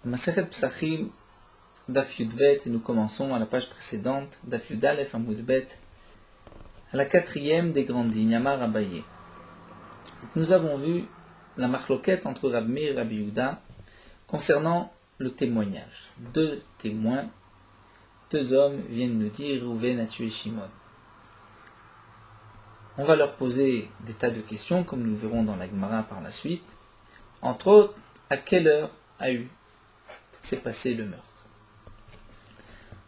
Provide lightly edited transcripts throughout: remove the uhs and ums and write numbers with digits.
Masechet Psachim, Daf Yudbet, et nous commençons à la page précédente, Daf Yudalef Amud Bet, à la quatrième des grandes lignes, Amar Abaye. Nous avons vu la marloquette entre Rabbi Meir et Rabbi Yehuda concernant le témoignage. Deux témoins, deux hommes viennent nous dire Rouven a tué Shimon. On va leur poser des tas de questions, comme nous le verrons dans la Gemara par la suite. Entre autres, à quelle heure s'est passé le meurtre.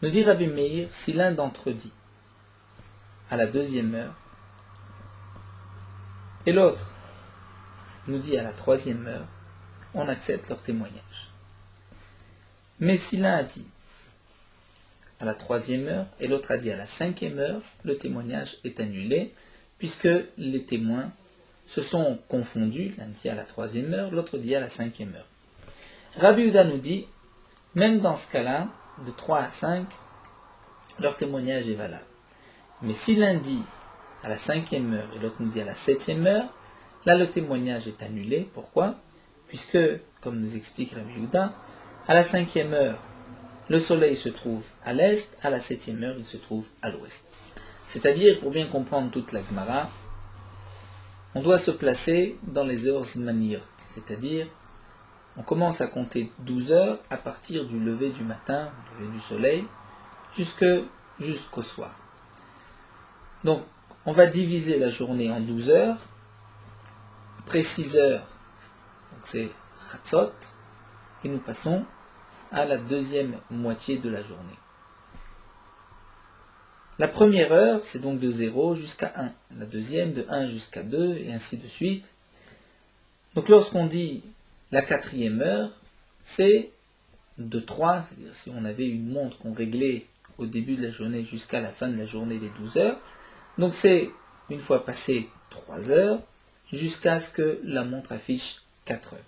Nous dit Rabbi Meir, si l'un d'entre eux dit à la deuxième heure, et l'autre nous dit à la troisième heure, on accepte leur témoignage. Mais si l'un a dit à la troisième heure et l'autre a dit à la cinquième heure, le témoignage est annulé, puisque les témoins se sont confondus, l'un dit à la troisième heure, l'autre dit à la cinquième heure. Rabbi Yehuda nous dit, même dans ce cas-là, de 3 à 5, leur témoignage est valable. Mais si l'un dit à la cinquième heure et l'autre nous dit à la septième heure, là le témoignage est annulé. Pourquoi ? Puisque, comme nous explique Rabbi Yehuda, à la cinquième heure, le soleil se trouve à l'est, à la septième heure, il se trouve à l'ouest. C'est-à-dire, pour bien comprendre toute la Gemara, on doit se placer dans les heures zmaniyot, c'est-à-dire, on commence à compter 12 heures à partir du lever du matin, du lever du soleil, jusqu'au soir. Donc, on va diviser la journée en 12 heures. Après 6 heures, donc c'est Chatzot, et nous passons à la deuxième moitié de la journée. La première heure, c'est donc de 0 jusqu'à 1. La deuxième, de 1 jusqu'à 2, et ainsi de suite. Donc, lorsqu'on dit la quatrième heure, c'est de 3, c'est-à-dire si on avait une montre qu'on réglait au début de la journée jusqu'à la fin de la journée des 12 heures. Donc c'est, une fois passé 3 heures, jusqu'à ce que la montre affiche 4 heures.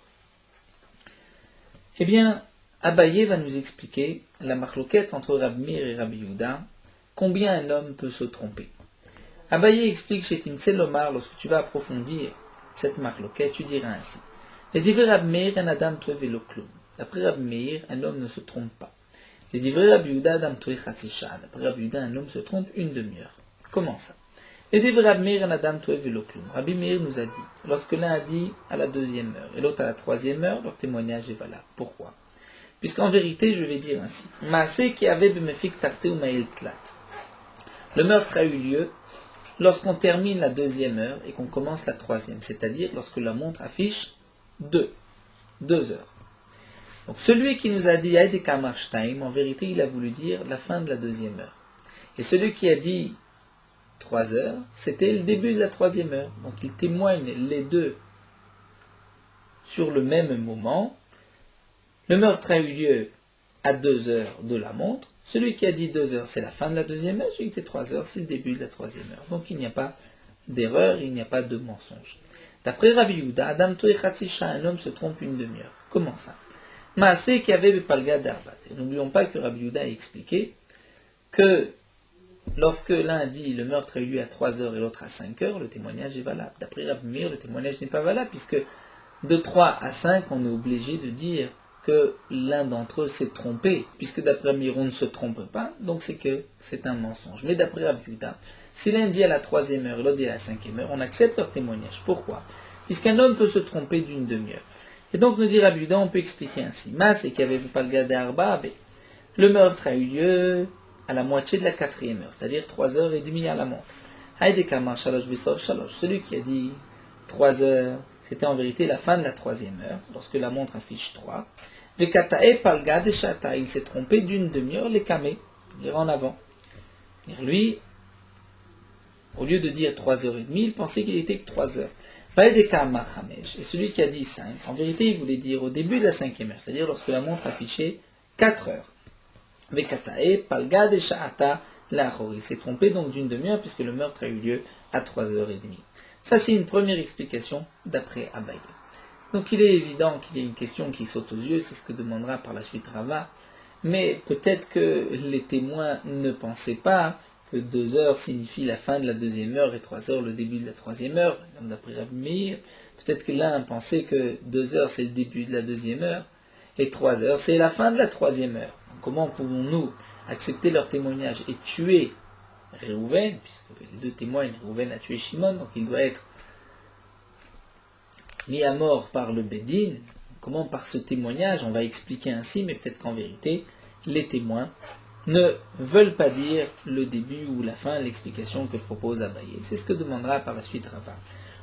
Eh bien, Abaye va nous expliquer la marloquette entre Rabbi Meir et Rabbi Yehuda, combien un homme peut se tromper. Abaye explique chez Timtse Lomar, lorsque tu vas approfondir cette marloquette, tu diras ainsi. Les divrei Rabbi Meir, un Adam toé velo klum. D'après Rabbi Meir, un homme ne se trompe pas. Les divrei Rabbi Yehuda, Adam toé chatzi shah. D'après Rabbi Yehuda, un homme se trompe une demi-heure. Comment ça ? Les divrei Rabbi Meir, un Adam toé velo klum. Rabbi Meir nous a dit, lorsque l'un a dit à la deuxième heure et l'autre à la troisième heure, leur témoignage est valable. Pourquoi ? Puisqu'en vérité, je vais dire ainsi. Maaseh ki avait b'mefik tarté ou ma'il tlat. Le meurtre a eu lieu lorsqu'on termine la deuxième heure et qu'on commence la troisième, c'est-à-dire lorsque la montre affiche 2 heures. Donc celui qui nous a dit Aïde Kamarshtaim, en vérité il a voulu dire la fin de la deuxième heure. Et celui qui a dit 3 heures, c'était le début de la troisième heure. Donc ils témoignent les deux sur le même moment. Le meurtre a eu lieu à 2 heures de la montre. Celui qui a dit 2 heures, c'est la fin de la deuxième heure. Celui qui était 3 heures, c'est le début de la troisième heure. Donc il n'y a pas d'erreur, il n'y a pas de mensonge. D'après Rabbi Yehuda, Adam toé chatzi shah, un homme se trompe une demi-heure. Comment ça ? Maaseh ki avait bepalga d'arba. N'oublions pas que Rabbi Yehuda a expliqué que lorsque l'un dit le meurtre a eu lieu à 3 heures et l'autre à 5 heures, le témoignage est valable. D'après Rabbi Meir, le témoignage n'est pas valable, puisque de 3 à 5, on est obligé de dire que l'un d'entre eux s'est trompé, puisque d'après Rabbi Meir, on ne se trompe pas, donc c'est que c'est un mensonge. Mais d'après Rabbi Yehuda, si l'un dit à la troisième heure et l'autre dit à la cinquième heure, on accepte leur témoignage. Pourquoi ? Puisqu'un homme peut se tromper d'une demi-heure. Et donc, nous dit Rabbi Yehuda, on peut expliquer ainsi. Maaseh ki avait bepalga d'arba, le meurtre a eu lieu à la moitié de la quatrième heure, c'est-à-dire 3h30 à la montre. Haïde kamar shalosh besor shalosh. Celui qui a dit 3 heures, c'était en vérité la fin de la troisième heure, lorsque la montre affiche 3. Vekatae palga de shata. Il s'est trompé d'une demi-heure, les kamé, dire en avant. Et lui, au lieu de dire 3h30, il pensait qu'il était que 3 heures. Et celui qui a dit 5, en vérité, il voulait dire au début de la cinquième heure, c'est-à-dire lorsque la montre affichait 4 heures. Vekatae palga de shata lachor. Il s'est trompé donc d'une demi-heure, puisque le meurtre a eu lieu à 3h30. Ça, c'est une première explication d'après Abaye. Donc, il est évident qu'il y a une question qui saute aux yeux, c'est ce que demandera par la suite Rava, mais peut-être que les témoins ne pensaient pas que 2 heures signifie la fin de la deuxième heure et 3 heures le début de la troisième heure, d'après Rabbi Meir. Peut-être que l'un pensait que 2 heures c'est le début de la deuxième heure, et 3 heures, c'est la fin de la troisième heure. Donc, comment pouvons-nous accepter leur témoignage et tuer Réhouven, puisque les deux témoignent, Réhouven a tué Shimon, donc il doit être mis à mort par le Bédin. Comment par ce témoignage, on va expliquer ainsi, mais peut-être qu'en vérité, les témoins ne veulent pas dire le début ou la fin, l'explication que propose Abaye. C'est ce que demandera par la suite Rava.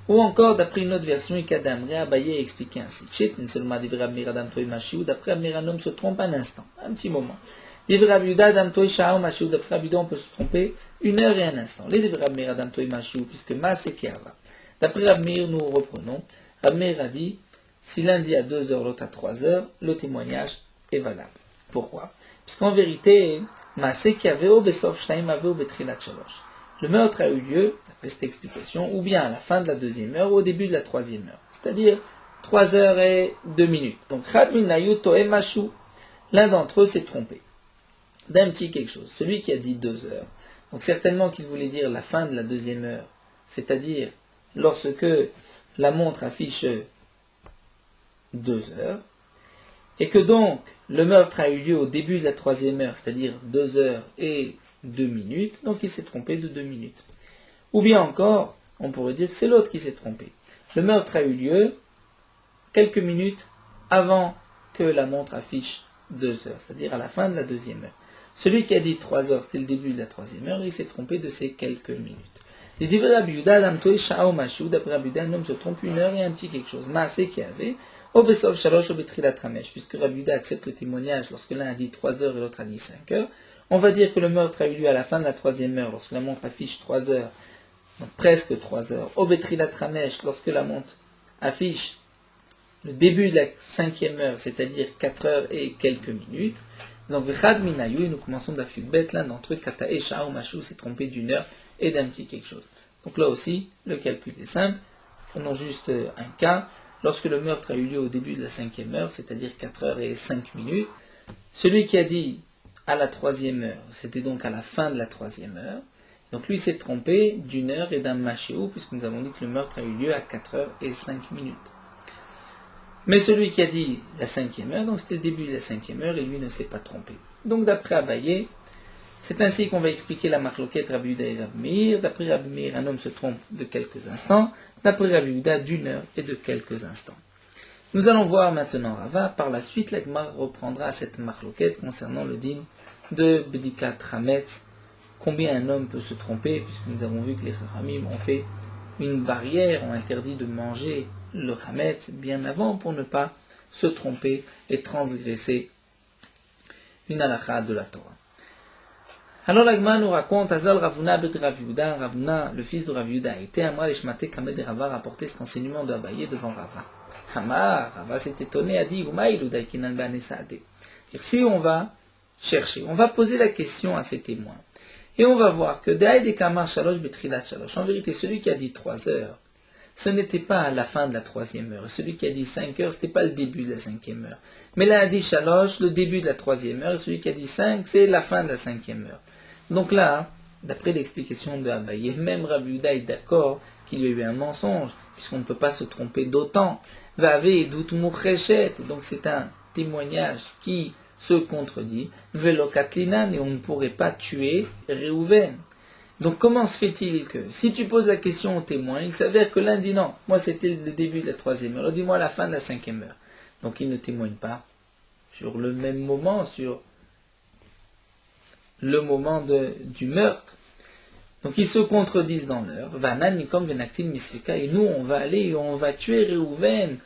Ou encore, d'après une autre version, Ikadamre, Abaye a expliqué ainsi. D'après Amir, un homme se trompe un instant, un petit moment. D'après Abiuda, on peut se tromper 1 heure et un instant. Les puisque Ma c'est Kiava. D'après Amir, nous reprenons. Amir a dit, si l'un dit à 2 heures, l'autre à 3 heures, le témoignage est valable. Pourquoi? Puisqu'en vérité, le meurtre a eu lieu, d'après cette explication, ou bien à la fin de la deuxième heure ou au début de la troisième heure. C'est-à-dire 3 heures et 2 minutes. Donc, l'un d'entre eux s'est trompé d'un petit quelque chose. Celui qui a dit 2 heures. Donc, certainement qu'il voulait dire la fin de la deuxième heure. C'est-à-dire lorsque la montre affiche 2 heures. Et que donc, le meurtre a eu lieu au début de la troisième heure, c'est-à-dire 2 heures et 2 minutes, donc il s'est trompé de 2 minutes. Ou bien encore, on pourrait dire que c'est l'autre qui s'est trompé. Le meurtre a eu lieu quelques minutes avant que la montre affiche 2 heures, c'est-à-dire à la fin de la deuxième heure. Celui qui a dit 3 heures, c'était le début de la troisième heure, il s'est trompé de ces quelques minutes. Les divers Abiuda, d'après Abiuda, un homme se trompe 1 heure et un petit quelque chose. Maasé qui avait, Obesov Shalosh Obetrilat Ramesh, puisque Abiuda accepte le témoignage lorsque l'un a dit 3 heures et l'autre a dit 5 heures. On va dire que le meurtre a eu lieu à la fin de la troisième heure, lorsque la montre affiche 3 heures, donc presque 3 heures. Obetrilat Ramesh, lorsque la montre affiche le début de la cinquième heure, c'est-à-dire 4 heures et quelques minutes. Donc, Chad Minayu, nous commençons d'Afukbet, l'un d'entre eux, Katae Shao Mashu, s'est trompé d'1 heure et d'un petit quelque chose. Donc là aussi, le calcul est simple. Prenons juste un cas. Lorsque le meurtre a eu lieu au début de la cinquième heure, c'est-à-dire 4 heures et 5 minutes, celui qui a dit à la troisième heure, c'était donc à la fin de la troisième heure, donc lui s'est trompé d'1 heure et d'un machéou, puisque nous avons dit que le meurtre a eu lieu à 4 heures et 5 minutes. Mais celui qui a dit la cinquième heure, donc c'était le début de la cinquième heure, et lui ne s'est pas trompé. Donc d'après Abaye, c'est ainsi qu'on va expliquer la marloquette Rabbi Yehuda et Rabbi Meir. D'après Rabbi Meir, un homme se trompe de quelques instants. D'après Rabbi Yehuda, d'1 heure et de quelques instants. Nous allons voir maintenant Rava. Par la suite, la Gemara reprendra cette marloquette concernant le din de Bdikat Hametz. Combien un homme peut se tromper, puisque nous avons vu que les Chachamim ont fait une barrière, ont interdit de manger le Hametz bien avant pour ne pas se tromper et transgresser une halakha de la Torah. Alors l'Agma nous raconte, Azal Ravuna bet Rav Yehuda, Ravuna, le fils de Rav Yehuda, était Amar Eshmate Kamed Rava, rapporté cet enseignement de Abaye devant Rava. Hamar, Rava s'est étonné, a dit, Umaïlu Daikinan Banesade. Si on va chercher, on va poser la question à ces témoins, et on va voir que Daïd Kamar Shalosh Betrilat Shalosh, en vérité, celui qui a dit 3 heures, ce n'était pas à la fin de la troisième heure. Celui qui a dit 5 heures, ce n'était pas le début de la cinquième heure. Mais là, a dit Shalosh, le début de la troisième heure, et celui qui a dit 5, c'est la fin de la cinquième heure. Donc là, d'après l'explication de Abaye, même Rabbi Yehuda est d'accord qu'il y a eu un mensonge, puisqu'on ne peut pas se tromper d'autant. Vave et doute mouchéchet, donc c'est un témoignage qui se contredit. Velo katlinan, et on ne pourrait pas tuer Réhouven. Donc comment se fait-il que, si tu poses la question au témoin, il s'avère que l'un dit non, moi c'était le début de la troisième heure, dis-moi la fin de la cinquième heure. Donc il ne témoigne pas sur le même moment, sur le moment du meurtre. Donc ils se contredisent dans l'heure. Vanan nikom venaktin misfika, et nous on va aller et on va tuer Réhouven.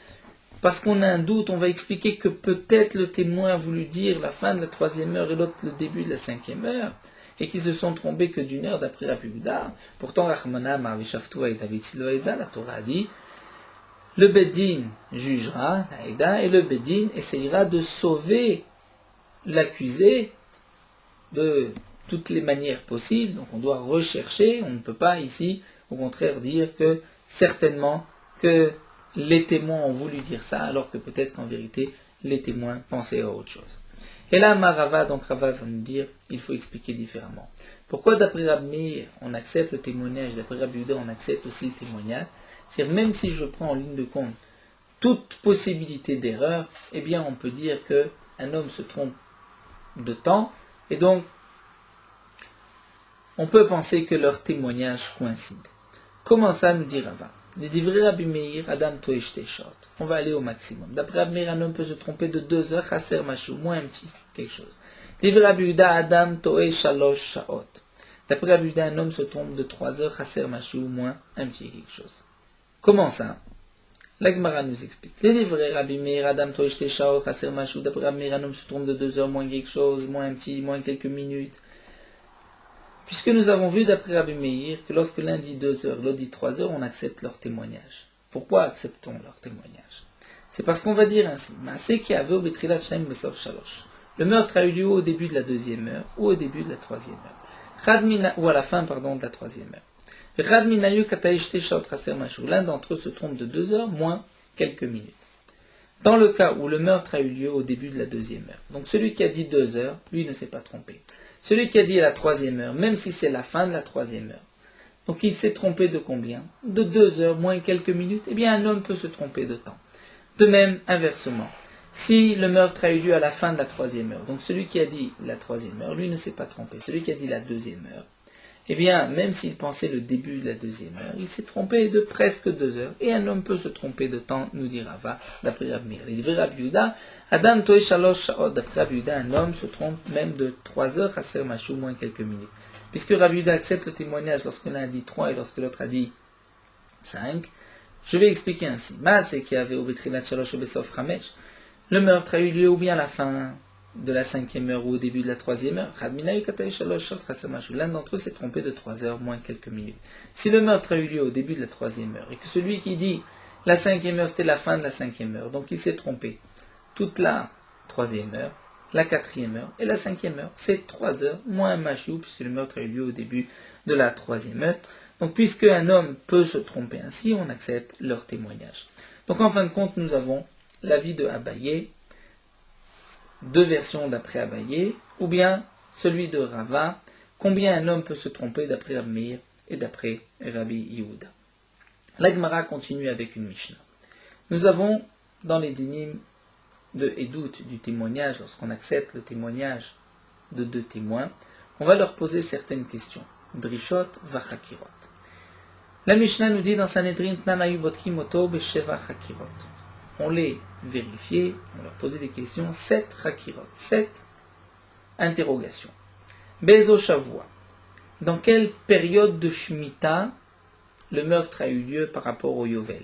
Parce qu'on a un doute, on va expliquer que peut-être le témoin a voulu dire la fin de la troisième heure et l'autre le début de la cinquième heure, et qu'ils se sont trompés que d'1 heure d'après Rabbi Yehuda. Pourtant, Rachmana Marvishavtua et David Siloïda, la Torah a dit, le Bedin jugera, l'Aïda, et le Bedin essayera de sauver l'accusé de toutes les manières possibles. Donc on doit rechercher, on ne peut pas ici, au contraire, dire que certainement que les témoins ont voulu dire ça, alors que peut-être qu'en vérité, les témoins pensaient à autre chose. Et là, Rava va nous dire, il faut expliquer différemment. Pourquoi d'après Rabbi Meir, on accepte le témoignage, d'après Rabbi Yehuda, on accepte aussi le témoignage? C'est-à-dire, même si je prends en ligne de compte toute possibilité d'erreur, eh bien on peut dire qu'un homme se trompe de temps, et donc on peut penser que leurs témoignages coïncident. Comment ça, nous dit Rava? Les divrei Rabbi Meir, Adam Toesh Teshot. On va aller au maximum. D'après Rabbi Meir, un homme peut se tromper de 2 heures, Chaser Mashou, moins un petit, quelque chose. Divrei Rabbi Yehuda, Adam Toesh Shalosh Shaot. D'après Rabbi Yehuda, un homme se trompe de 3 heures, Chaser Mashou, moins un petit, quelque chose. Comment ça? La Gemara nous explique. Les divrei Rabbi Meir, Adam Toesh Teshot, Chaser Mashou. D'après Rabbi Meir, un homme se trompe de 2 heures, moins quelque chose, moins un petit, moins quelques minutes. Puisque nous avons vu d'après Rabbi Meir que lorsque l'un dit 2 heures, l'autre dit 3 heures, on accepte leur témoignage. Pourquoi acceptons leur témoignage? C'est parce qu'on va dire ainsi, le meurtre a eu lieu au début de la 2e heure, ou au début de la 3e heure, ou à la fin, de la 3e heure. L'un d'entre eux se trompe de 2 heures, moins quelques minutes. Dans le cas où le meurtre a eu lieu au début de la 2e heure, donc celui qui a dit 2 heures, lui ne s'est pas trompé. Celui qui a dit à la 3e heure, même si c'est la fin de la 3e heure, donc il s'est trompé de combien? De 2 heures moins quelques minutes. Eh bien, un homme peut se tromper de temps. De même, inversement, si le meurtre a eu lieu à la fin de la 3e heure, donc celui qui a dit la 3e heure, lui ne s'est pas trompé. Celui qui a dit la 2e heure, eh bien, même s'il pensait le début de la 2e heure, il s'est trompé de presque 2 heures. Et un homme peut se tromper de temps, nous dit Rava, d'après Rabbi Meir. Il dit Rabbi Yehuda, Adam Toé Shalosh Shaot, d'après Rabbi Yehuda, un homme se trompe même de 3 heures, Chaser Mashou, moins quelques minutes. Puisque Rabbi Yehuda accepte le témoignage lorsque l'un a dit 3 et lorsque l'autre a dit 5, je vais expliquer ainsi. C'est qu'il y avait au Betrinat Shalosh au Besof Ramesh. Le meurtre a eu lieu ou bien à la fin de la 5e heure ou au début de la 3e heure. L'un d'entre eux s'est trompé de 3 heures moins quelques minutes. Si le meurtre a eu lieu au début de la 3e heure et que celui qui dit la 5e heure c'était la fin de la 5e heure, donc il s'est trompé toute la 3e heure, la 4e heure et la 5e heure, c'est 3 heures moins un machiou puisque le meurtre a eu lieu au début de la 3e heure. Donc puisque un homme peut se tromper ainsi, on accepte leur témoignage. Donc en fin de compte, nous avons l'avis de Abaye, 2 versions d'après Abaye, ou bien celui de Rava, combien un homme peut se tromper d'après Rabbi Meir et d'après Rabbi Yehuda. La Gemara continue avec une Mishnah. Nous avons dans les dinim de Edout, du témoignage, lorsqu'on accepte le témoignage de 2 témoins, on va leur poser certaines questions. Drishot vachakirot. La Mishnah nous dit dans Sanhedrin, Tnanayu botkim oto besheva chakirot. On les vérifiait, on leur posait des questions, 7 chakirot, 7 interrogations. Bezo Shavua. Dans quelle période de Shemitah le meurtre a eu lieu par rapport au Yovel?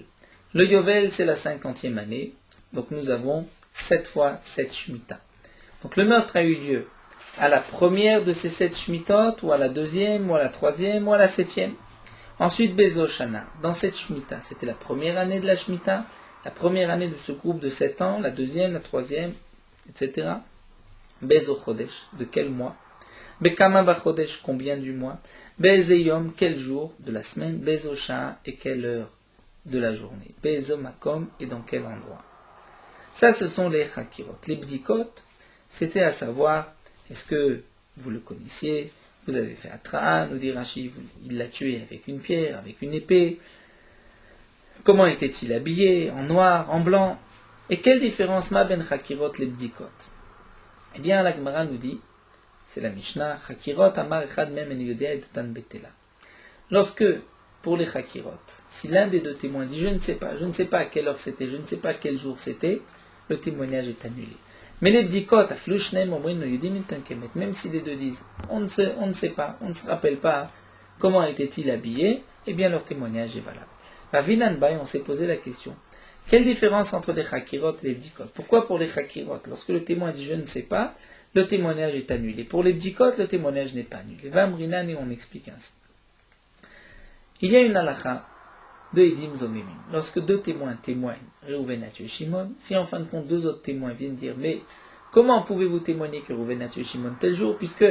Le Yovel, c'est la 50e année, donc nous avons 7 fois 7 Shemitah. Donc le meurtre a eu lieu à la première de ces 7 Shemitot, ou à la 2e, ou à la 3e, ou à la 7e. Ensuite, Bezo Shana. Dans cette Shemitah, c'était la première année de la Shemitah, la première année de ce groupe de 7 ans, la 2e, la 3e, etc. Bezo Chodesh, de quel mois? Bekama Bachodesh, combien du mois? Bezo Yom, quel jour de la semaine? Bezo Shah, et quelle heure de la journée? Bezo Makom, et dans quel endroit? Ça, ce sont les Chakirot. Les Bdikot, c'était à savoir, est-ce que vous le connaissiez? Vous avez fait Atra'a, nous dit Rashi, il l'a tué avec une pierre, avec une épée. Comment était-il habillé? En noir, en blanc? Et quelle différence ma ben Chakirot les Bdikot? Eh bien, la Gemara nous dit, c'est la Mishnah, Chakirot amar echad mem en yodea et tutan betela. Lorsque, pour les Chakirot, si l'un des 2 témoins dit je ne sais pas à quelle heure c'était, je ne sais pas quel jour c'était, le témoignage est annulé. Mais les Bdikot, même si les 2 disent on ne sait pas, on ne se rappelle pas comment était-il habillé, eh bien leur témoignage est valable. À Vinanbay, on s'est posé la question, quelle différence entre les Chakirot et les Bdikot? Pourquoi pour les Chakirot, lorsque le témoin dit je ne sais pas, le témoignage est annulé? Pour les Bdikot, le témoignage n'est pas annulé. Vamrinan, et on explique ainsi. Il y a une halakha de Edim Zomemim. Lorsque 2 témoins témoignent, Reuven a tué Shimon, si en fin de compte 2 autres témoins viennent dire mais comment pouvez-vous témoigner que Reuven a tué Shimon tel jour, puisque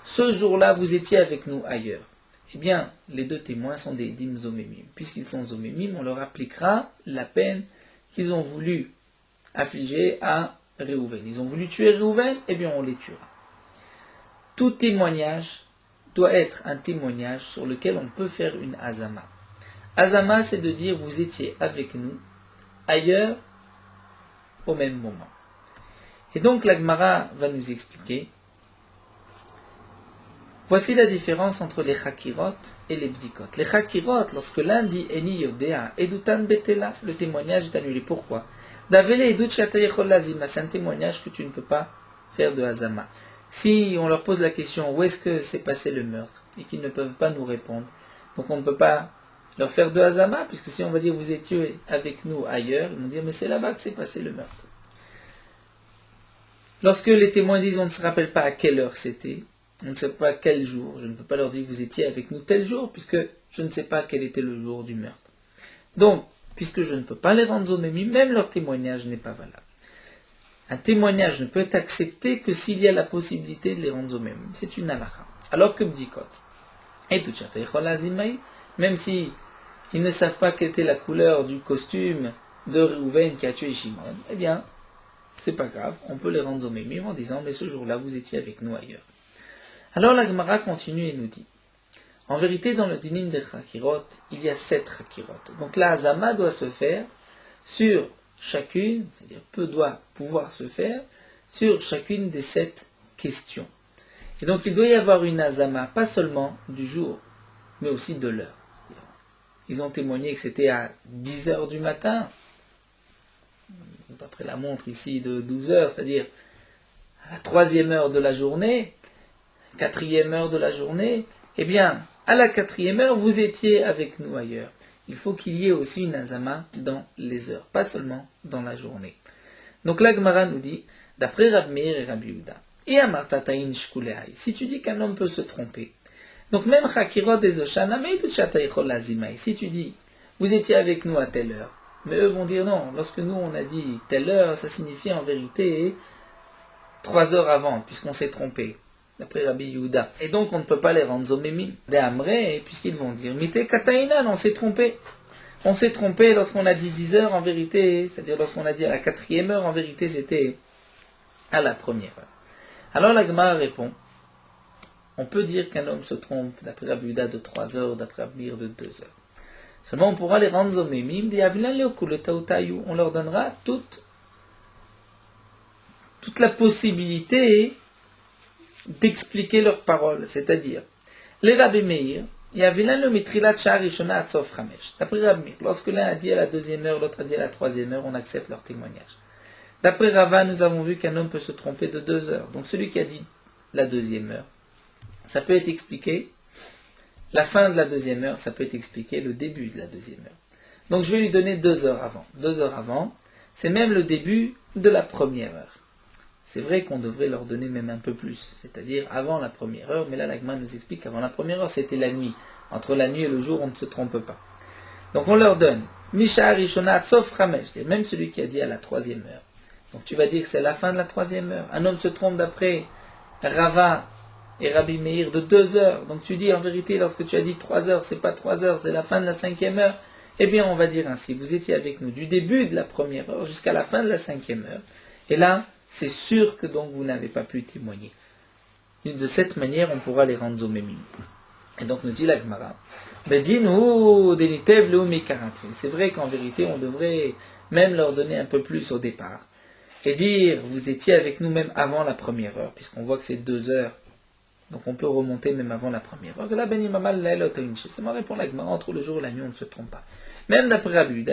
ce jour-là vous étiez avec nous ailleurs? Eh bien, les 2 témoins sont des Edim Zomemim. Puisqu'ils sont Zomemim, on leur appliquera la peine qu'ils ont voulu affliger à Reuven. Ils ont voulu tuer Reuven, eh bien on les tuera. Tout témoignage doit être un témoignage sur lequel on peut faire une azama. Azama, c'est de dire vous étiez avec nous ailleurs au même moment. Et donc la Gemara va nous expliquer. Voici la différence entre les chakirot et les bdikot. Les chakirot, lorsque l'un dit Eni yodea, edutan betela, le témoignage est annulé. Pourquoi? Davele edut shatayechol lazima, c'est un témoignage que tu ne peux pas faire de hazama. Si on leur pose la question où est-ce que s'est passé le meurtre et qu'ils ne peuvent pas nous répondre, donc on ne peut pas leur faire de hazama, puisque si on va dire vous étiez avec nous ailleurs, ils vont dire mais c'est là-bas que s'est passé le meurtre. Lorsque les témoins disent on ne se rappelle pas à quelle heure c'était, on ne sait pas quel jour, je ne peux pas leur dire vous étiez avec nous tel jour, puisque je ne sais pas quel était le jour du meurtre. Donc, puisque je ne peux pas les rendre zomémi, même leur témoignage n'est pas valable. Un témoignage ne peut être accepté que s'il y a la possibilité de les rendre zomémi. C'est une halakha. Alors que bdikot, et tout même si ils ne savent pas quelle était la couleur du costume de Reuven qui a tué Shimon, eh bien, c'est pas grave, on peut les rendre zomémi en disant mais ce jour-là vous étiez avec nous ailleurs. Alors la Gemara continue et nous dit, en vérité dans le dinim des chakirot, il y a 7 chakirot. Donc la hazama doit se faire sur chacune, c'est-à-dire peu doit pouvoir se faire sur chacune des 7 questions. Et donc il doit y avoir une hazama, pas seulement du jour, mais aussi de l'heure. Ils ont témoigné que c'était à 10 heures du matin, d'après la montre ici de 12 heures, c'est-à-dire à la 3e heure de la journée, 4e heure de la journée, eh bien, à la 4e heure, vous étiez avec nous ailleurs. Il faut qu'il y ait aussi une hazama dans les heures, pas seulement dans la journée. Donc la Gemara nous dit, d'après Rab Meir et Rabbi Yehuda, et Amartataïn shkuleai, si tu dis qu'un homme peut se tromper, donc même Chakirot des Oshana, si tu dis, vous étiez avec nous à telle heure, mais eux vont dire non, lorsque nous on a dit telle heure, ça signifie en vérité 3 heures avant, puisqu'on s'est trompé. D'après Rabbi Yehuda. Et donc on ne peut pas les rendre zomémim des amré, puisqu'ils vont dire mité katainan, on s'est trompé. On s'est trompé lorsqu'on a dit 10 heures en vérité, c'est-à-dire lorsqu'on a dit à la 4e heure, en vérité c'était à la 1re heure. Alors la Gemara répond, on peut dire qu'un homme se trompe d'après Rabbi Yehuda de 3 heures, d'après Rabbi Meir de 2 heures. Seulement on pourra les rendre zomémim des avilan leokul, on leur donnera toute la possibilité d'expliquer leurs paroles, c'est-à-dire, les Rabbi Meir, d'après Rabbi Meir, lorsque l'un a dit à la 2e heure, l'autre a dit à la 3e heure, on accepte leur témoignage. D'après Rava, nous avons vu qu'un homme peut se tromper de 2 heures. Donc celui qui a dit la 2e heure, ça peut être expliqué, la fin de la 2e heure, ça peut être expliqué le début de la 2e heure. Donc je vais lui donner 2 heures avant. 2 heures avant, c'est même le début de la 1re heure. C'est vrai qu'on devrait leur donner même un peu plus, c'est-à-dire avant la 1re heure, mais là la Gemara nous explique qu'avant la 1re heure, c'était la nuit. Entre la nuit et le jour, on ne se trompe pas. Donc on leur donne Misha Arishonat sauf Ramesh, même celui qui a dit à la 3e heure. Donc tu vas dire que c'est la fin de la 3e heure. Un homme se trompe d'après Rava et Rabbi Meir de 2 heures. Donc tu dis en vérité, lorsque tu as dit 3 heures, c'est pas 3 heures, c'est la fin de la 5e heure. Eh bien on va dire ainsi, vous étiez avec nous du début de la 1re heure jusqu'à la fin de la 5e heure. Et là, c'est sûr que donc vous n'avez pas pu témoigner. De cette manière, on pourra les rendre zomémim. Et donc nous dit la Gemara, c'est vrai qu'en vérité, on devrait même leur donner un peu plus au départ. Et dire, vous étiez avec nous même avant la 1re heure, puisqu'on voit que c'est 2 heures. Donc on peut remonter même avant la 1re heure. C'est marrant pour la Gemara, entre le jour et la nuit, on ne se trompe pas. Même d'après Rabbi Yehuda,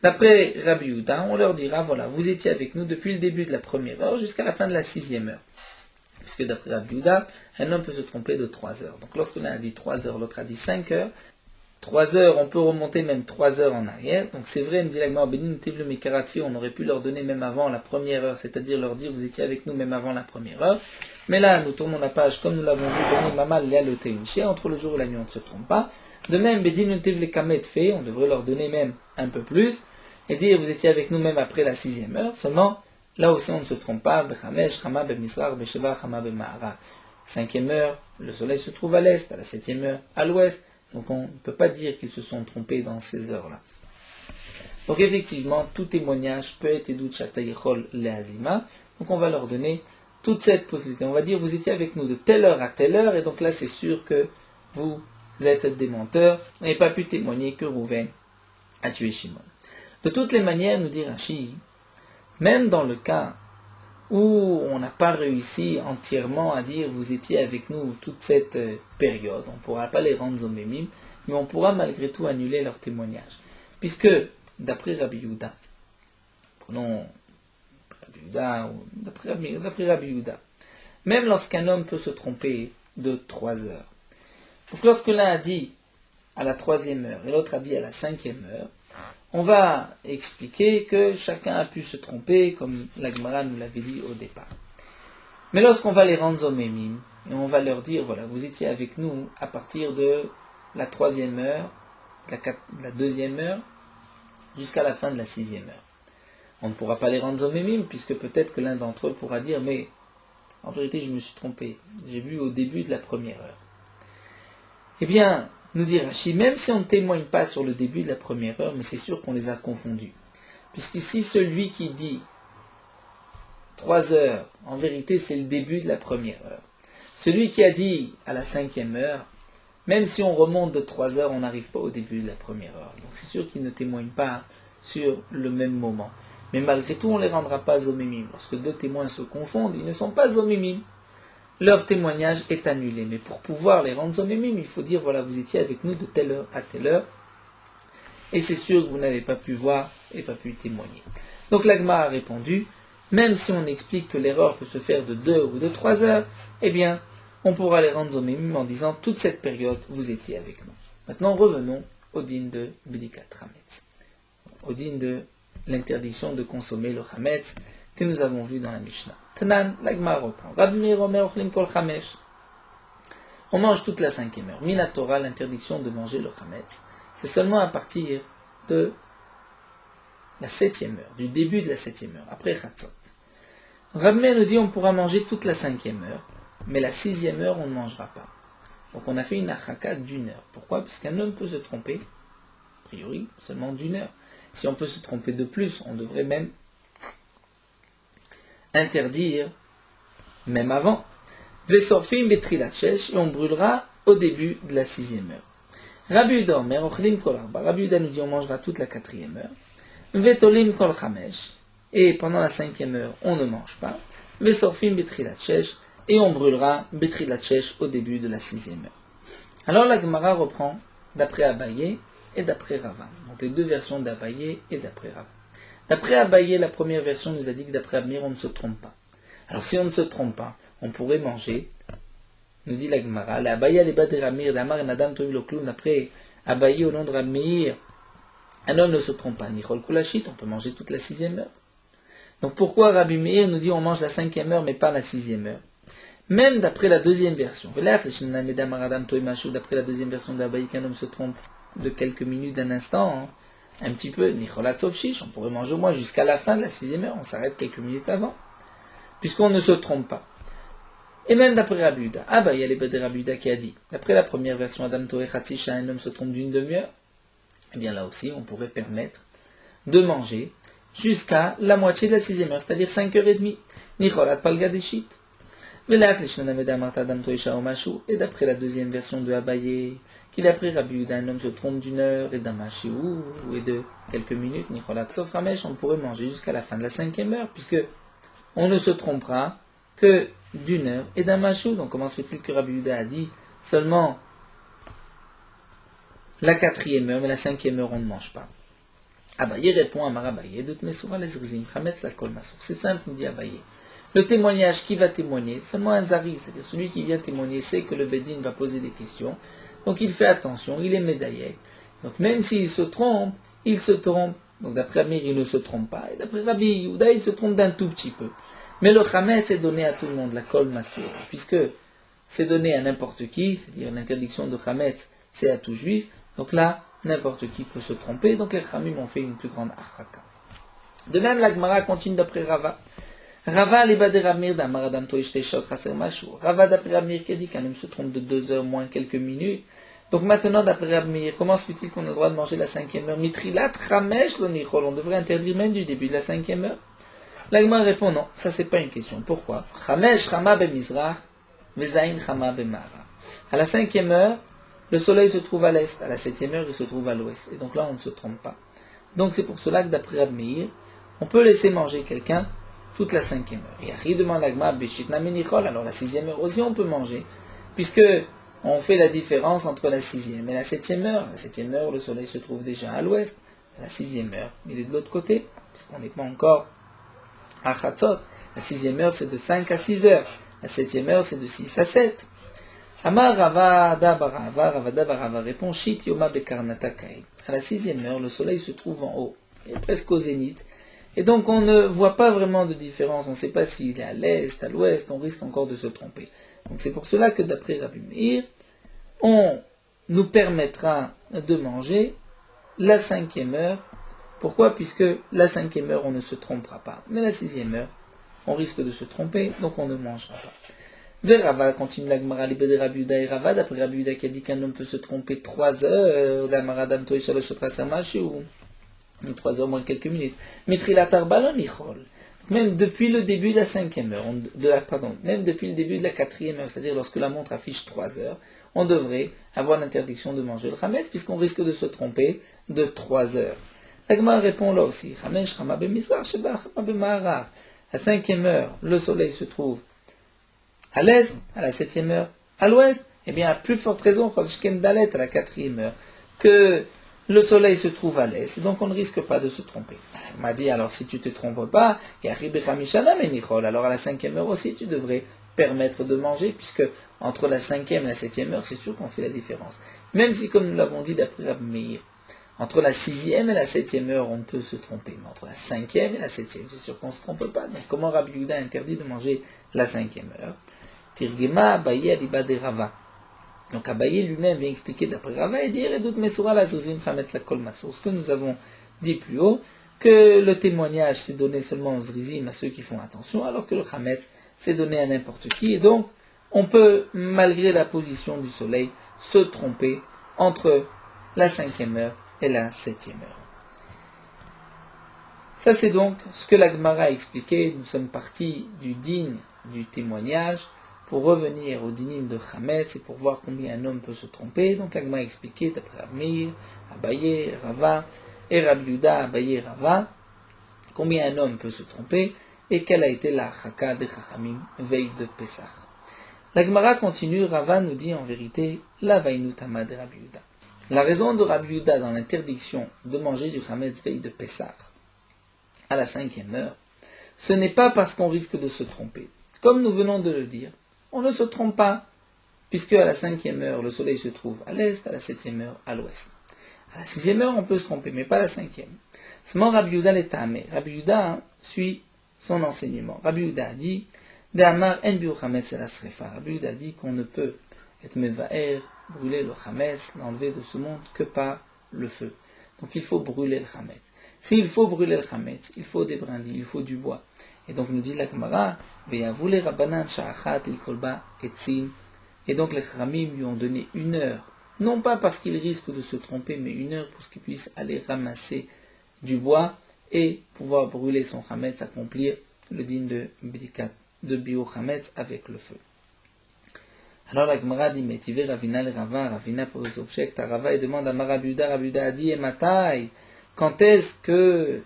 d'après Rabbi Yehuda, on leur dira, voilà, vous étiez avec nous depuis le début de la 1re heure jusqu'à la fin de la 6e heure. Puisque d'après Rabbi Yehuda, un homme peut se tromper de 3 heures. Donc lorsqu'on a dit 3 heures, l'autre a dit 5 heures. 3 heures, on peut remonter même 3 heures en arrière. Donc c'est vrai, on aurait pu leur donner même avant la 1re heure, c'est-à-dire leur dire, vous étiez avec nous même avant la 1re heure. Mais là, nous tournons la page, comme nous l'avons vu, entre le jour et la nuit, on ne se trompe pas. De même, on devrait leur donner même un peu plus, et dire, vous étiez avec nous même après la 6e heure, seulement, là aussi on ne se trompe pas, 5e heure, le soleil se trouve à l'est, à la 7e heure, à l'ouest, donc on ne peut pas dire qu'ils se sont trompés dans ces heures-là. Donc effectivement, tout témoignage peut être edut shatayechol leazima, donc on va leur donner toute cette possibilité. On va dire, vous étiez avec nous de telle heure à telle heure, et donc là c'est sûr que vous êtes des menteurs, vous n'avez pas pu témoigner que Rouven a tué Shimon. De toutes les manières, nous dit Rashi, même dans le cas où on n'a pas réussi entièrement à dire vous étiez avec nous toute cette période, on ne pourra pas les rendre zomémim, mais on pourra malgré tout annuler leur témoignage. Puisque, d'après Rabbi Yehuda, prenons Rabbi Yehuda, ou d'après Rabbi Yehuda, même lorsqu'un homme peut se tromper de 3 heures, donc lorsque l'un a dit à la 3e heure et l'autre a dit à la 5e heure, on va expliquer que chacun a pu se tromper, comme la Gemara nous l'avait dit au départ. Mais lorsqu'on va les rendre zomémim, et on va leur dire, voilà, vous étiez avec nous à partir de la 3e heure, la 2e heure, jusqu'à la fin de la 6e heure. On ne pourra pas les rendre zomémim, puisque peut-être que l'un d'entre eux pourra dire, mais en vérité je me suis trompé, j'ai vu au début de la 1re heure. Eh bien, nous dit Rashi, même si on ne témoigne pas sur le début de la 1re heure, mais c'est sûr qu'on les a confondus. Puisque si celui qui dit 3 heures, en vérité c'est le début de la 1re heure. Celui qui a dit à la 5e heure, même si on remonte de 3 heures, on n'arrive pas au début de la 1re heure. Donc c'est sûr qu'ils ne témoignent pas sur le même moment. Mais malgré tout, on ne les rendra pas zomémim. Lorsque 2 témoins se confondent, ils ne sont pas zomémim. Leur témoignage est annulé. Mais pour pouvoir les rendre zomémim, il faut dire, voilà, vous étiez avec nous de telle heure à telle heure, et c'est sûr que vous n'avez pas pu voir et pas pu témoigner. Donc l'Agma a répondu, même si on explique que l'erreur peut se faire de 2 ou de 3 heures, eh bien, on pourra les rendre zomémim en disant, toute cette période, vous étiez avec nous. Maintenant, revenons au din de Bdikat Hametz, au din de l'interdiction de consommer le Hametz, que nous avons vu dans la Mishnah. Tanan, l'Agma reprend. Rabbi Meir omer ochlim kol chamesh. On mange toute la 5e heure. Mina Torah, l'interdiction de manger le Hametz, c'est seulement à partir de la 7e heure, du début de la 7e heure, après Chatzot. Rabbi Meir nous dit on pourra manger toute la 5e heure, mais la 6e heure on ne mangera pas. Donc on a fait une achaka d'1 heure. Pourquoi? Puisqu'un homme peut se tromper, a priori, seulement d'1 heure. Si on peut se tromper de plus, on devrait même interdire, même avant, Vesorfim betrilat shesh, et on brûlera au début de la 6e heure. Rabbi Yehuda omer ochlim kol arba. Rabbi Yehuda nous dit on mangera toute la 4e heure. Vetolim kol chamesh, et pendant la 5e heure on ne mange pas. Vesorfim betrilat shesh, et on brûlera betrilat shesh au début de la 6e heure. Alors la Gemara reprend d'après Abaye et d'après Rava. Donc les 2 versions d'Abaye et d'après Rava. D'après Abaye, la première version nous a dit que d'après Amir, on ne se trompe pas. Alors si on ne se trompe pas, on pourrait manger, nous dit la Gemara, la Abaye les de Ramir, d'Amar et Nadam Toiv Lokloun, d'après Abaye au nom de Ramir, un homme ne se trompe pas. Nichol Kulashit, on peut manger toute la 6e heure. Donc pourquoi Rabbi Meir nous dit on mange la 5e heure mais pas la 6e heure? Même d'après la 2e version, d'après la 2e version d'Abaye, qu'un homme se trompe de quelques minutes, d'un instant, un petit peu, Nicholat Sofchish, on pourrait manger au moins jusqu'à la fin de la 6e heure, on s'arrête quelques minutes avant, puisqu'on ne se trompe pas. Et même d'après Rabbi Yehuda, il y a les bêtes de Rabbi Yehuda qui a dit, d'après la première version, Adam Toreh Chatzisha, un homme se trompe d'une demi-heure, et bien là aussi, on pourrait permettre de manger jusqu'à la moitié de la 6e heure, c'est-à-dire 5h30, Nicholat Palgadeshit. Et d'après la 2e version de Abaye, qu'il a pris Rabbi Yehuda, un homme se trompe d'une heure et d'un machiou, et de quelques minutes, Nicholat Soframesh, on pourrait manger jusqu'à la fin de la 5e heure, puisque on ne se trompera que d'une heure et d'un machiou. Donc comment se fait-il que Rabbi Yehuda a dit seulement la 4e heure, mais la 5e heure on ne mange pas? Abaye répond à Marabaye, de Tmesura les Rzim, Chametz la Kol Masour. C'est simple, nous dit Abaye. Le témoignage qui va témoigner, seulement un zari, c'est-à-dire celui qui vient témoigner sait que le Bedin va poser des questions, donc il fait attention, il est médaillé. Donc même s'il se trompe, il se trompe. Donc d'après Amir, il ne se trompe pas, et d'après Rabbi Yehuda, il se trompe d'un tout petit peu. Mais le Chametz est donné à tout le monde, la Kol Masour, puisque c'est donné à n'importe qui, c'est-à-dire l'interdiction de Chametz, c'est à tout juif, donc là, n'importe qui peut se tromper, donc les Chamim ont fait une plus grande achaka. De même, la Gemara continue d'après Rava. Rava les de Ramir d'Amar Adam Toishte Shot Chaser Mashou. Rava d'après Ramir qui a dit qu'un homme se trompe de 2 heures moins quelques minutes. Donc maintenant d'après Ramir, comment se fait-il qu'on a le droit de manger la 5e heure? Mitrilat Ramesh lo Nichol, on devrait interdire même du début de la 5e heure. L'Agma répond non, ça c'est pas une question. Pourquoi? Ramesh Chama be Mizrach, Vezain Chama be Mara. À la 5e heure, le soleil se trouve à l'est, à la 7e heure il se trouve à l'ouest. Et donc là on ne se trompe pas. Donc c'est pour cela que d'après Rab Meir, on peut laisser manger quelqu'un toute la 5e heure. Et Ari demande l'agma, Beshitna Menichol, alors la 6e heure aussi on peut manger, puisque on fait la différence entre la 6e et la 7e heure. La 7e heure, le soleil se trouve déjà à l'ouest. La 6e heure, il est de l'autre côté, puisqu'on n'est pas encore à Chatzot. La 6e heure, c'est de 5 à 6 heures. La 7e heure, c'est de 6 à 7. Amar Ravada Barava, Ravada Barava répond, Shit Yoma Bekarnata Kai. À la 6e heure, le soleil se trouve en haut, il est presque au zénith. Et donc on ne voit pas vraiment de différence, on ne sait pas s'il est à l'est, à l'ouest, on risque encore de se tromper. Donc c'est pour cela que d'après Rabbi Meir, on nous permettra de manger la 5e heure. Pourquoi? Puisque la 5e heure, on ne se trompera pas. Mais la 6e heure, on risque de se tromper, donc on ne mangera pas. Verava continue la Gemara libérée Rabbi Yehuda et Rava, d'après Rabbi Yehuda qui a dit qu'un homme peut se tromper 3 heures, la Maradam Toy Shalosh Samashi, ou 3 heures moins quelques minutes. Mitrilatar Balon Ichol. Même depuis le début de la 5e heure, même depuis le début de la 4e heure, c'est-à-dire lorsque la montre affiche 3 heures, on devrait avoir l'interdiction de manger le chametz, puisqu'on risque de se tromper de 3 heures. La Gemara répond là aussi, Chamesh Chama Bemizrach Sheba Chama Bemaharav. À 5e heure, le soleil se trouve à l'est, à la 7e heure, à l'ouest, et bien à plus forte raison, Chodshken Dalet, à la 4e heure, que le soleil se trouve à l'est, et donc on ne risque pas de se tromper. Elle m'a dit, alors si tu ne te trompes pas, alors à la 5e heure aussi, tu devrais permettre de manger, puisque entre la 5e et la 7e heure, c'est sûr qu'on fait la différence. Même si, comme nous l'avons dit d'après Rab Meir, entre la 6e et la 7e heure, on peut se tromper, mais entre la 5e et la 7e, c'est sûr qu'on ne se trompe pas. Donc comment Rabbi Yehuda interdit de manger la 5e heure? Tirgema Abaye Aliba de Rava. Donc Abaye lui-même vient expliquer d'après Rava et dire ce que nous avons dit plus haut, que le témoignage s'est donné seulement aux zrizim, à ceux qui font attention, alors que le chametz s'est donné à n'importe qui. Et donc, on peut, malgré la position du soleil, se tromper entre la 5e heure et la 7e heure. Ça, c'est donc ce que la Gemara a expliqué. Nous sommes partis du digne du témoignage pour revenir au dinim de chametz et pour voir combien un homme peut se tromper. Donc la Gemara a expliqué, d'après Rab Meir, Abaye, Rava, et Rabbi Yehuda, Abaye, Rava, combien un homme peut se tromper et quelle a été la chaka de Chachamim, veille de Pessah. La Gemara continue, Rava nous dit en vérité, la vainutama de Rabbi Yehuda. La raison de Rabbi Yehuda dans l'interdiction de manger du chametz veille de Pessah à la 5e heure, ce n'est pas parce qu'on risque de se tromper. Comme nous venons de le dire, on ne se trompe pas, puisque à la 5e heure, le soleil se trouve à l'est, à la 7e heure, à l'ouest. À la 6e heure, on peut se tromper, mais pas à la 5e. Seulement, Rabbi Yehuda l'est-amé. Rabbi Yehuda suit son enseignement. Rabbi Yehuda a dit, De'amar en biu chametz el asrefa. Rabbi Yehuda a dit qu'on ne peut être mevaer, brûler le chametz, l'enlever de ce monde, que par le feu. Donc il faut brûler le chametz. S'il faut brûler le chametz, il faut des brindilles, il faut du bois. Et donc nous dit la Gemara, Ve'yavule rabbanan sha'achat il kolba etzim. Et donc les Chachamim lui ont donné 1 heure, non pas parce qu'il risque de se tromper, mais 1 heure pour qu'il puisse aller ramasser du bois et pouvoir brûler son chametz, accomplir le digne de Bdikat, de bio chametz avec le feu. Alors la Gemara dit, mais Tivé Ravina le Rava, Ravina pose object à Rava et demande à Rabbi Yehuda a dit, et Matai, quand est-ce que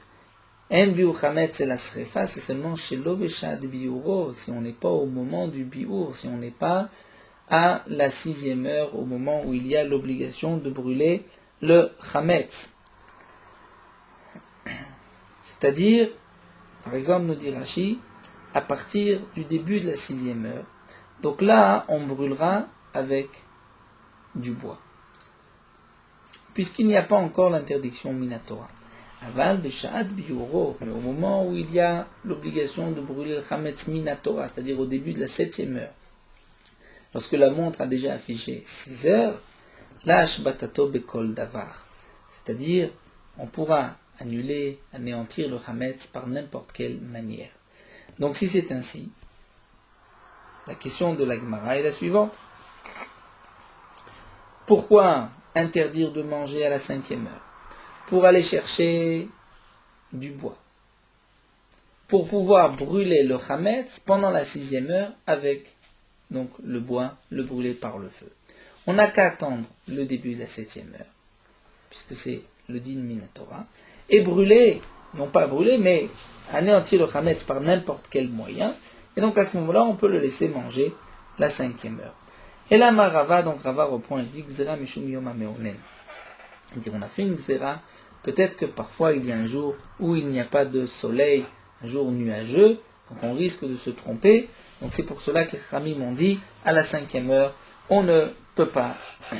En biur chametz el asrefa, c'est seulement chez l'obeshad biuro, si on n'est pas au moment du biur, si on n'est pas à la 6e heure, au moment où il y a l'obligation de brûler le chametz. C'est-à-dire, par exemple, nous dit Rashi, à partir du début de la 6e heure. Donc là, on brûlera avec du bois. Puisqu'il n'y a pas encore l'interdiction minatora. Aval b'sha'at biuro, mais au moment où il y a l'obligation de brûler le chametz minatora, c'est-à-dire au début de la 7e heure, lorsque la montre a déjà affiché 6 heures, la ashbatato bekol davar, c'est-à-dire on pourra annuler, anéantir le chametz par n'importe quelle manière. Donc si c'est ainsi, la question de la Gemara est la suivante. Pourquoi interdire de manger à la 5e heure? Pour aller chercher du bois, pour pouvoir brûler le chametz pendant la 6e heure avec donc le bois, le brûler par le feu. On n'a qu'à attendre le début de la 7e heure, puisque c'est le din minatora, et brûler, non pas brûler, mais anéantir le chametz par n'importe quel moyen, et donc à ce moment-là, on peut le laisser manger la 5e heure. Et là, Rava, donc Rava reprend et dit Gzera Mishum Yom HaMeonen. Il dit on a fait une Gzera, peut-être que parfois il y a un jour où il n'y a pas de soleil, un jour nuageux, donc on risque de se tromper. Donc c'est pour cela que les Khamim ont dit à la 5e heure, on ne peut pas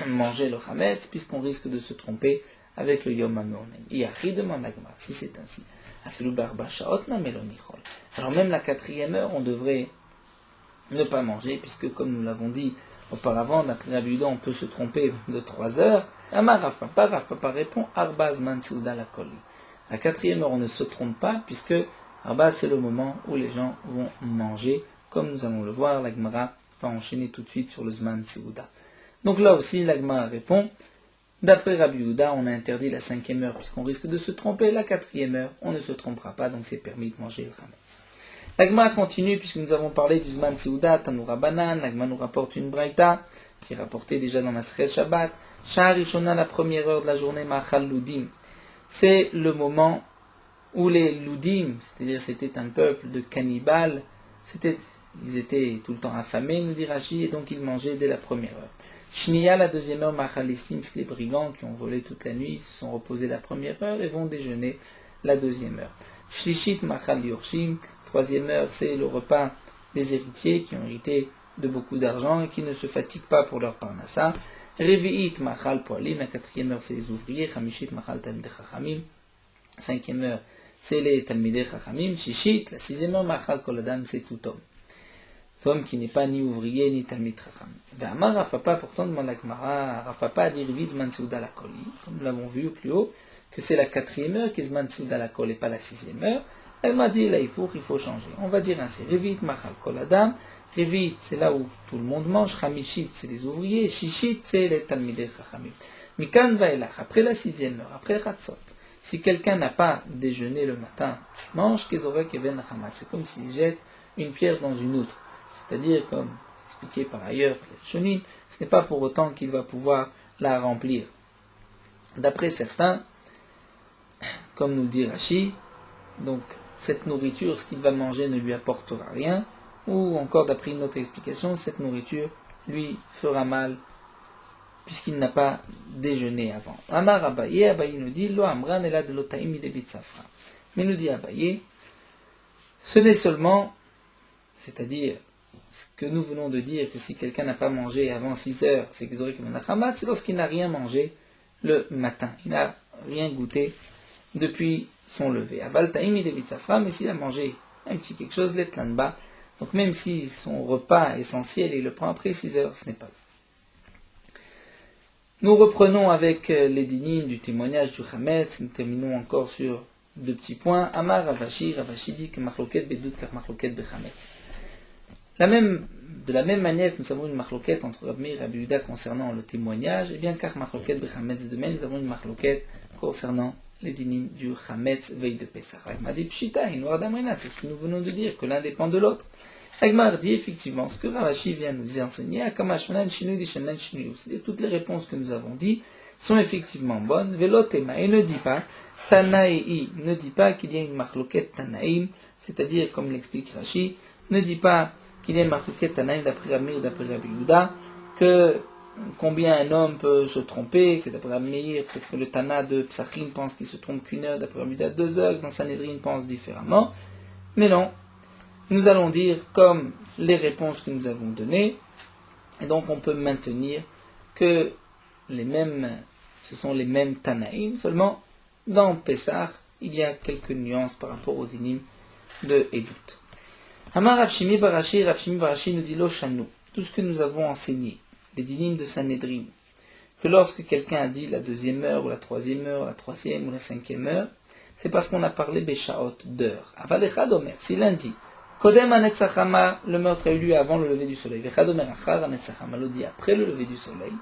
manger le Chametz puisqu'on risque de se tromper avec le Yom HaMeonen. Yahri demande la Gemara, si c'est ainsi. Alors même la 4e heure, on devrait ne pas manger, puisque comme nous l'avons dit auparavant, d'après Rabbi Yehuda, on peut se tromper de 3 heures. Amar Rav Papa répond, Arbaz man seuda la kol. La 4e heure, on ne se trompe pas, puisque Arbaz, c'est le moment où les gens vont manger, comme nous allons le voir, la Gemara va enchaîner tout de suite sur le Zman Seuda. Donc là aussi, la Gemara répond, d'après Rabbi Yehuda, on a interdit la 5e heure, puisqu'on risque de se tromper. La 4e heure, on ne se trompera pas, donc c'est permis de manger le Chametz. La Gemara continue, puisque nous avons parlé du Zman Seuda, Tanoura Banan. La Gemara nous rapporte une Braïta, qui est rapportée déjà dans Masechet Shabbat. Shahar Rishona, la première heure de la journée, Machal Ludim. C'est le moment où les Ludim, c'est-à-dire c'était un peuple de cannibales, ils étaient tout le temps affamés, nous dit Rashi, et donc ils mangeaient dès la première heure. Shniya, la 2e heure, Machalistim, c'est les brigands qui ont volé toute la nuit, se sont reposés la première heure et vont déjeuner la 2e heure. Shlishit, Machal Yorshim, 3e heure, c'est le repas des héritiers qui ont hérité de beaucoup d'argent et qui ne se fatiguent pas pour leur parnassa. Revi'it, Machal Poalim, la 4e heure, c'est les ouvriers. Chamishit, Machal Talmidei Chachamim, 5e heure, c'est les Talmidei Chachamim. Shishit, la 6e heure, Machal Kol Adam, c'est tout homme qui n'est pas ni ouvrier ni Talmid Chacham. Ve'amar Rav Papa, pourtant demande la Gemara, Rav Papa a dit Rivit Zman Seuda la Kol, comme nous l'avons vu plus haut, que c'est la 4e heure qui est Zman Seuda la Kol et pas la 6e heure. Elle m'a dit là il faut changer. On va dire ainsi, Rivit Machal Kol Adam, Rivit c'est là où tout le monde mange, Chamishit c'est les ouvriers, Shishit c'est les Talmidei Chachamim. Mikan Vaelach, après la 6e heure, après Chatzot, si quelqu'un n'a pas déjeuné le matin, mange Kezorek Even Chamat, c'est comme s'il jette une pierre dans une outre. C'est-à-dire, comme expliqué par ailleurs, ce n'est pas pour autant qu'il va pouvoir la remplir. D'après certains, comme nous dit Rashi, donc cette nourriture, ce qu'il va manger ne lui apportera rien, ou encore d'après une autre explication, cette nourriture lui fera mal, puisqu'il n'a pas déjeuné avant. Amar Abaye, Abaye nous dit, Lo amran ela de lotaim midebit safra. Mais nous dit Abaye, ce n'est seulement, c'est-à-dire, ce que nous venons de dire, que si quelqu'un n'a pas mangé avant 6 heures, c'est qu'il aurait comme un achamat, c'est lorsqu'il n'a rien mangé le matin. Il n'a rien goûté depuis son lever. Aval ta'im idevit safra, mais s'il a mangé un petit quelque chose, l'etlanba. Donc même si son repas essentiel, il le prend après 6 heures, ce n'est pas grave. Nous reprenons avec les dinim du témoignage du Chametz. Nous terminons encore sur 2 petits points. Amar Ravashi dit que machloket bedut car machloket bechametz. De la même manière que nous avons une machloket entre Rabbi Meir et Rabbi Yehuda concernant le témoignage, et bien car machloket bechametz de même, nous avons une machloket concernant les dinim du chametz veille de Pessah. L'Agmar dit pshita, inoar damrina, c'est ce que nous venons de dire, que l'un dépend de l'autre. L'Agmar dit effectivement ce que Ravashi vient nous enseigner, akamashmanan shinu dishanan shinu, c'est-à-dire toutes les réponses que nous avons dit sont effectivement bonnes. Velotema, et ne dit pas Tanaei, ne dit pas qu'il y a une machloket Tanaïm, c'est-à-dire comme l'explique Rashi, ne dit pas qu'il y a une machloket Tanaïm d'après Rabbi Meir, d'après Rabbi Yehuda, que combien un homme peut se tromper, que d'après Rabbi Meir, peut-être que le Tana de Psachim pense qu'il se trompe qu'1 heure, d'après Rabbi Yehuda 2 heures, que dans Sanhedrin pense différemment. Mais non, nous allons dire comme les réponses que nous avons données, et donc on peut maintenir que ce sont les mêmes Tanaïm, seulement dans Pessah, il y a quelques nuances par rapport au dinim de Edut. Amar Rav Shimi Barashi nous dit Lo Shanu, tout ce que nous avons enseigné, les dinim de Sanhedrin, que lorsque quelqu'un a dit la 2e heure, ou la 3e heure, la 3e ou la 5e heure, c'est parce qu'on a parlé Beshaot d'heure. Avalecha d'Omer, si lundi, Kodem Anetzachama, le meurtre a eu lieu avant le lever du soleil, Vechadomer Achar Anetzachama, le dit après le lever du soleil,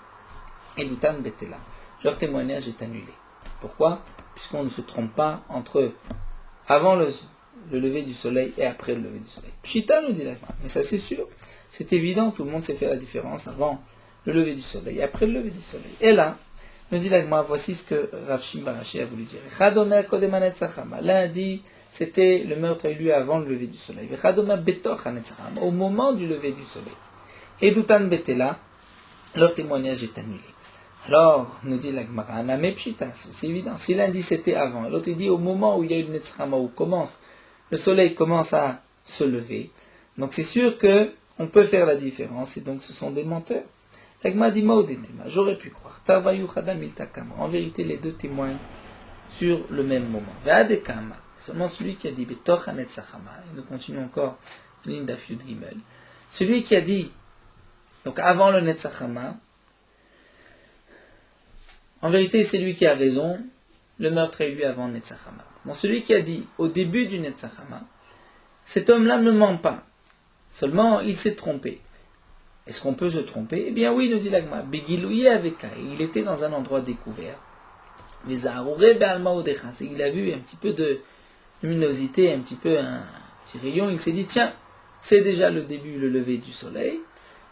et Lutan Betela, leur témoignage est annulé. Pourquoi ? Puisqu'on ne se trompe pas entre avant le lever du soleil et après le lever du soleil. Pshita nous dit la Gemara, mais ça c'est sûr, c'est évident, tout le monde sait faire la différence avant le lever du soleil et après le lever du soleil. Et là, Nous dit l'Agma, voici ce que Rav Shimon bar Ashi a voulu dire. L'un a dit, c'était le meurtre a eu lieu avant le lever du soleil. Au moment du lever du soleil. Et Doutan Betela, leur témoignage est annulé. Alors, nous dit l'Agmara, Aname Pshita, c'est évident. Si l'un dit c'était avant, l'autre dit au moment où il y a eu le Netzrama, où le soleil commence à se lever. Donc c'est sûr que on peut faire la différence, et donc ce sont des menteurs. L'Agma dit Maudetema, j'aurais pu croire. Tavayu Chadam Iltakama. En vérité, les deux témoignent sur le même moment. Ve'adekama. Seulement celui qui a dit Betoch Hanetzachama. Et nous continuons encore ligne d'Afyud Gimel. Celui qui a dit, donc avant le Netzachama, en vérité, c'est lui qui a raison, le meurtre a eu lieu avant le Netzachama. Donc celui qui a dit au début du Netzachama, cet homme-là ne ment pas. Seulement, il s'est trompé. Est-ce qu'on peut se tromper? Eh bien oui, nous dit l'Agma. Begilouye aveka. Il était dans un endroit découvert. Il a vu un petit peu de luminosité, un petit rayon. Il s'est dit, tiens, c'est déjà le début, le lever du soleil.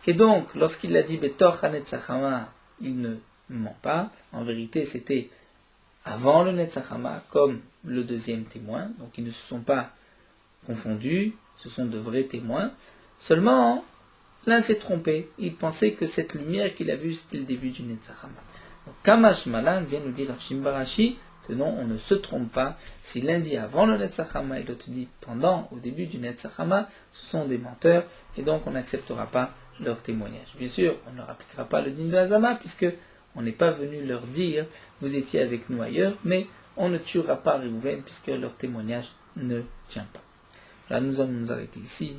Et donc, lorsqu'il a dit Betoch Hanetzachama, il ne ment pas. En vérité, c'était avant le Netzachama, comme le deuxième témoin. Donc, ils ne se sont pas confondus. Ce sont de vrais témoins. Seulement, l'un s'est trompé. Il pensait que cette lumière qu'il a vue, c'était le début du Netzachama. Donc, Kamash Malan vient nous dire Rav Shimon bar Ashi que non, on ne se trompe pas. Si l'un dit avant le Netzachama et l'autre dit pendant, au début du Netzachama, ce sont des menteurs et donc on n'acceptera pas leur témoignage. Bien sûr, on ne leur appliquera pas le din de Hazama puisque on n'est pas venu leur dire vous étiez avec nous ailleurs, mais on ne tuera pas Réhouven puisque leur témoignage ne tient pas. Là, nous allons nous arrêter ici.